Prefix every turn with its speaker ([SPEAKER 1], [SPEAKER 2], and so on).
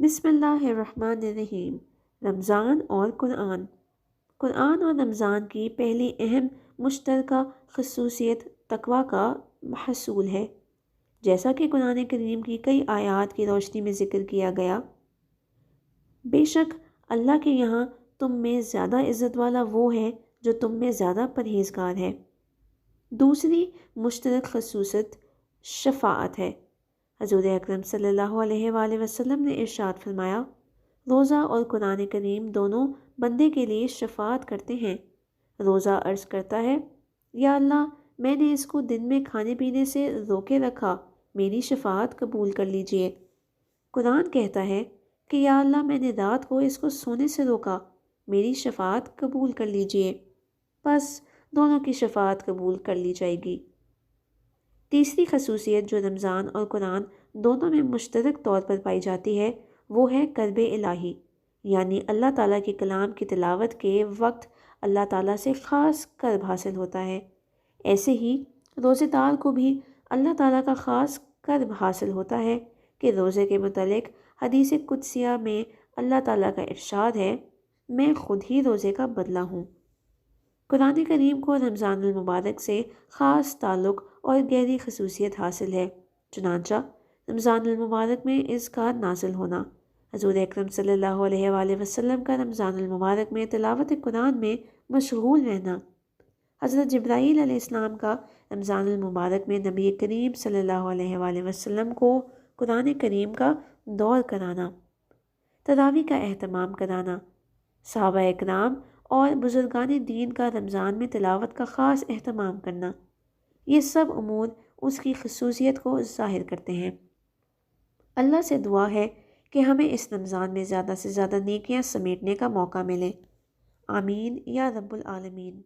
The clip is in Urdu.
[SPEAKER 1] بسم اللہ الرحمن الرحیم۔ رمضان اور قرآن۔ قرآن اور رمضان کی پہلی اہم مشترکہ خصوصیت تقویٰ کا حصول ہے، جیسا کہ قرآن کریم کی کئی آیات کی روشنی میں ذکر کیا گیا۔ بے شک اللہ کے یہاں تم میں زیادہ عزت والا وہ ہے جو تم میں زیادہ پرہیزگار ہے۔ دوسری مشترک خصوصیت شفاعت ہے۔ حضور اکرم صلی اللہ علیہ وآلہ وسلم نے ارشاد فرمایا، روزہ اور قرآن کریم دونوں بندے کے لیے شفاعت کرتے ہیں۔ روزہ عرض کرتا ہے، یا اللہ میں نے اس کو دن میں کھانے پینے سے روکے رکھا، میری شفاعت قبول کر لیجئے۔ قرآن کہتا ہے کہ یا اللہ میں نے رات کو اس کو سونے سے روکا، میری شفاعت قبول کر لیجئے۔ بس دونوں کی شفاعت قبول کر لی جائے گی۔ تیسری خصوصیت جو رمضان اور قرآن دونوں میں مشترک طور پر پائی جاتی ہے وہ ہے قرب الہی، یعنی اللہ تعالیٰ کے کلام کی تلاوت کے وقت اللہ تعالیٰ سے خاص قرب حاصل ہوتا ہے۔ ایسے ہی روزے دار کو بھی اللہ تعالیٰ کا خاص قرب حاصل ہوتا ہے کہ روزے کے متعلق حدیث قدسیہ میں اللہ تعالیٰ کا ارشاد ہے، میں خود ہی روزے کا بدلہ ہوں۔ قرآن کریم کو رمضان المبارک سے خاص تعلق اور گہری خصوصیت حاصل ہے، چنانچہ رمضان المبارک میں اس کا نازل ہونا، حضور اکرم صلی اللہ علیہ وآلہ وسلم کا رمضان المبارک میں تلاوت قرآن میں مشغول رہنا، حضرت جبرائیل علیہ السلام کا رمضان المبارک میں نبی کریم صلی اللہ علیہ وآلہ وسلم کو قرآن کریم کا دور کرانا، تراویح کا اہتمام کرانا، صحابہ اکرام اور بزرگان دین کا رمضان میں تلاوت کا خاص اہتمام کرنا، یہ سب امور اس کی خصوصیت کو ظاہر کرتے ہیں۔ اللہ سے دعا ہے کہ ہمیں اس رمضان میں زیادہ سے زیادہ نیکیاں سمیٹنے کا موقع ملے۔ آمین یا رب العالمین۔